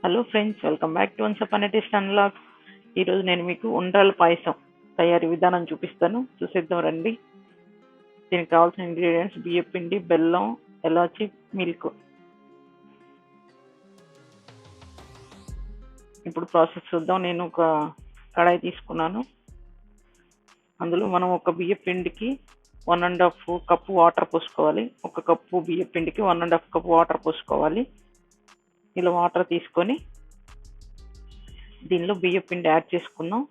Hello friends, welcome back to once upon a taste analogue. ఈరోజు నేను మీకు ఉండ్రాల పాయసం తయారీ విధానం చూపిస్తాను. చూసేద్దాం రండి. దీనికి కావాల్సిన ఇంగ్రీడియంట్స్ బియ్యం పిండి, బెల్లం, ఎలాచి, మిల్క్. ఇప్పుడు ప్రాసెస్ చూద్దాం. నేను ఒక కడాయి తీసుకున్నాను. అందులో మనం ఒక బియ్యం పిండికి 1.5 కప్పు వాటర్ పోసుకోవాలి. ఒక కప్పు బియ్యం పిండికి 1.5 కప్పు వాటర్ పోసుకోవాలి. ఇలా వాటర్ తీసుకొని దీనిలో బియ్యం పిండి యాడ్ చేసుకుందాం.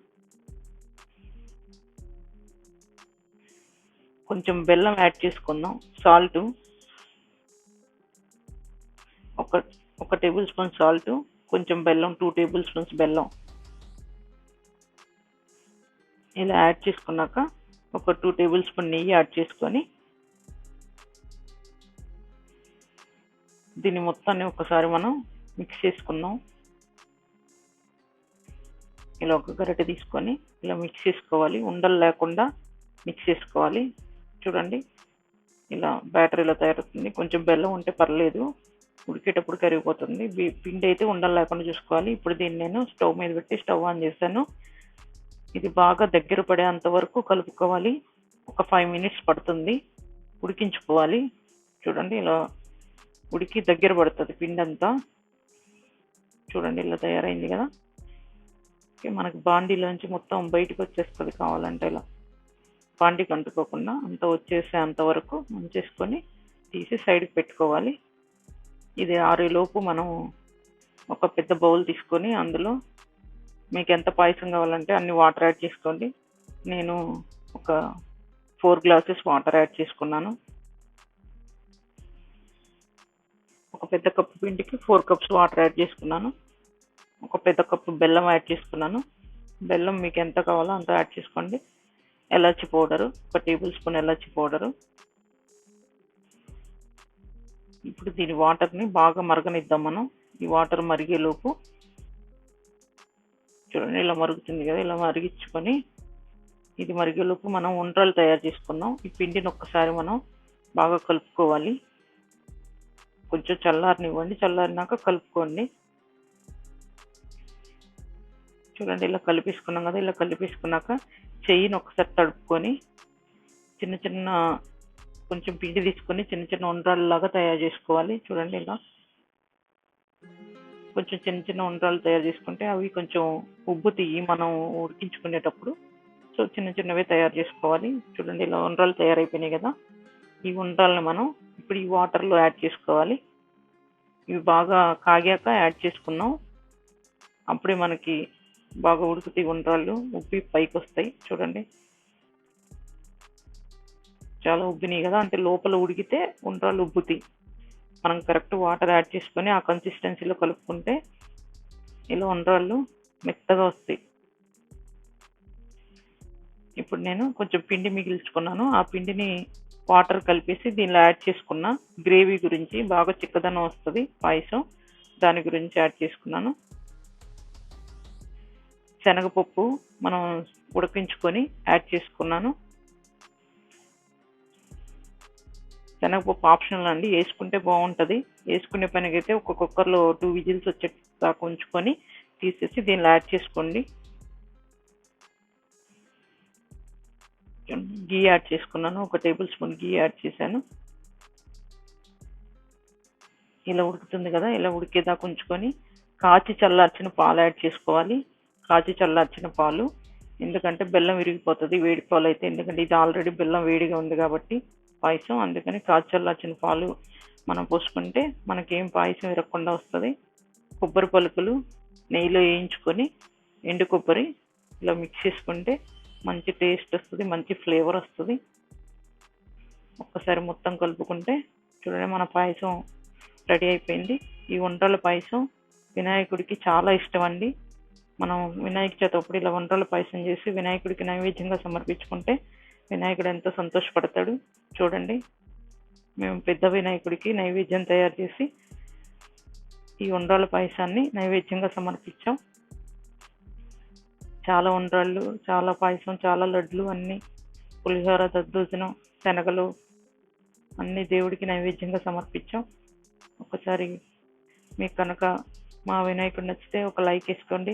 కొంచెం బెల్లం యాడ్ చేసుకుందాం. సాల్ట్ ఒక టేబుల్ స్పూన్ సాల్ట్, కొంచెం బెల్లం 2 టేబుల్ స్పూన్స్ బెల్లం ఇలా యాడ్ చేసుకున్నాక ఒక 2 టేబుల్ స్పూన్ నెయ్యి యాడ్ చేసుకొని దీన్ని మొత్తాన్ని ఒకసారి మనం మిక్స్ చేసుకుందాం. ఇలా ఒక గరిటె తీసుకొని ఇలా మిక్స్ చేసుకోవాలి. ఉండలు లేకుండా మిక్స్ చేసుకోవాలి. చూడండి, ఇలా బ్యాటర్ ఇలా తయారవుతుంది. కొంచెం బెల్లం ఉంటే పర్లేదు, ఉడికేటప్పుడు కరిగిపోతుంది. పిండి అయితే ఉండలు లేకుండా చూసుకోవాలి. ఇప్పుడు దీన్ని నేను స్టవ్ మీద పెట్టి స్టవ్ ఆన్ చేశాను. ఇది బాగా దగ్గర పడేంత వరకు కలుపుకోవాలి. ఒక 5 మినిట్స్ పడుతుంది, ఉడికించుకోవాలి. చూడండి, ఇలా ఉడికి దగ్గర పడుతుంది పిండి అంతా. చూడండి, ఇలా తయారైంది కదా. మనకి బాండీలోంచి మొత్తం బయటకు వచ్చేస్తుంది. కావాలంటే ఇలా బాండీకి అంటుకోకుండా అంత వచ్చేసేంత వరకు ఉంచేసుకొని తీసి సైడ్కి పెట్టుకోవాలి. ఇది ఆరేలోపు మనం ఒక పెద్ద బౌల్ తీసుకొని అందులో మీకు ఎంత పాయసం కావాలంటే అన్ని వాటర్ యాడ్ చేసుకోండి. నేను ఒక 4 గ్లాసెస్ వాటర్ యాడ్ చేసుకున్నాను. ఒక పెద్ద కప్పు పిండికి 4 కప్స్ వాటర్ యాడ్ చేసుకున్నాను. ఒక పెద్ద కప్పు బెల్లం యాడ్ చేసుకున్నాను. బెల్లం మీకు ఎంత కావాలో అంత యాడ్ చేసుకోండి. ఎలాచి పౌడరు, ఒక టేబుల్ స్పూన్ ఎలాచి పౌడరు. ఇప్పుడు దీని వాటర్ని బాగా మరగనిద్దాం మనం. ఈ వాటర్ మరిగేలోపు చూడండి, ఇలా మరుగుతుంది కదా. ఇలా మరిగించుకొని ఇది మరిగేలోపు మనం ఉండ్రాలు తయారు చేసుకుందాం. ఈ పిండిని ఒక్కసారి మనం బాగా కలుపుకోవాలి. కొంచెం చల్లారనివ్వండి. చల్లారినాక కలుపుకోండి. చూడండి, ఇలా కలిపేసుకున్నాం కదా. ఇలా కలిపేసుకున్నాక చెయ్యిని ఒకసారి తడుపుకొని చిన్న చిన్న కొంచెం పిండి తీసుకొని చిన్న చిన్న ఉండ్రాళ్ళలాగా తయారు చేసుకోవాలి. చూడండి, ఇలా కొంచెం చిన్న చిన్న ఉండ్రాలు తయారు చేసుకుంటే అవి కొంచెం ఉబ్బు తీయి మనం ఉడికించుకునేటప్పుడు. సో చిన్న చిన్నవే తయారు చేసుకోవాలి. చూడండి, ఇలా ఉండ్రాలు తయారైపోయినాయి కదా. ఈ ఉండ్రాలను మనం ఇప్పుడు ఈ వాటర్లో యాడ్ చేసుకోవాలి. ఇవి బాగా కాగాక యాడ్ చేసుకున్నాం. అప్పుడే మనకి బాగా ఉడుకుతాయి ఉండ్రాళ్ళు, ఉబ్బి పైకి వస్తాయి. చూడండి, చాలా ఉబ్బినాయి కదా. అంటే లోపల ఉడికితే ఉండ్రాళ్ళు ఉబ్బుతాయి. మనం కరెక్ట్ వాటర్ యాడ్ చేసుకొని ఆ కన్సిస్టెన్సీలో కలుపుకుంటే ఇలా ఉండ్రాళ్ళు మెత్తగా వస్తాయి. ఇప్పుడు నేను కొంచెం పిండి మిగిల్చుకున్నాను. ఆ పిండిని వాటర్ కలిపేసి దీనిలో యాడ్ చేసుకున్న గ్రేవీ గురించి, బాగా చిక్కదనం వస్తుంది పాయసం, దాని గురించి యాడ్ చేసుకున్నాను. శనగపప్పు మనం ఉడికించుకొని యాడ్ చేసుకున్నాను. శనగపప్పు ఆప్షనల్ అండి, వేసుకుంటే బాగుంటుంది. వేసుకునే పనికైతే ఒక కుక్కర్లో 2 విజిల్స్ వచ్చేదాకా ఉంచుకొని తీసేసి దీనిలో యాడ్ చేసుకోండి. గీ యాడ్ చేసుకున్నాను. ఒక టేబుల్ స్పూన్ గీ యాడ్ చేశాను. ఇలా ఉడుకుతుంది కదా. ఇలా ఉడికేదాకా ఉంచుకొని కాచి చల్లార్చిన పాలు యాడ్ చేసుకోవాలి. కాచి చల్లార్చిన పాలు, ఎందుకంటే బెల్లం విరిగిపోతుంది వేడి పాలు అయితే. ఎందుకంటే ఇది ఆల్రెడీ బెల్లం వేడిగా ఉంది కాబట్టి పాయసం. అందుకని కాచి చల్లార్చిన పాలు మనం పోసుకుంటే మనకేం పాయసం విరగకుండా వస్తుంది. కొబ్బరి పలుకులు నెయ్యిలో వేయించుకొని ఎండు కొబ్బరి ఇలా మిక్స్ చేసుకుంటే మంచి టేస్ట్ వస్తుంది, మంచి ఫ్లేవర్ వస్తుంది. ఒక్కసారి మొత్తం కలుపుకుంటే చూడండి, మన పాయసం రెడీ అయిపోయింది. ఈ ఉండ్రాల పాయసం వినాయకుడికి చాలా ఇష్టం అండి. మనం వినాయక చవితి అప్పుడు ఇలా ఉండ్రాల పాయసం చేసి వినాయకుడికి నైవేద్యంగా సమర్పించుకుంటే వినాయకుడు ఎంతో సంతోషపడతాడు. చూడండి, మేము పెద్ద వినాయకుడికి నైవేద్యం తయారు చేసి ఈ ఉండ్రాల పాయసాన్ని నైవేద్యంగా సమర్పించాం. చాలా ఉండ్రాళ్ళు, చాలా పాయసం, చాలా లడ్లు, అన్నీ పులిహోర, దద్దోజనం, శనగలు అన్నీ దేవుడికి నైవేద్యంగా సమర్పించాం. ఒకసారి మీకు కనుక మా వినాయకుడు నచ్చితే ఒక లైక్ వేసుకోండి,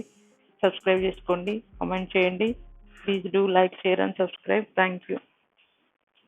సబ్స్క్రైబ్ చేసుకోండి, కామెంట్ చేయండి. Please do like, share and subscribe. Thank you.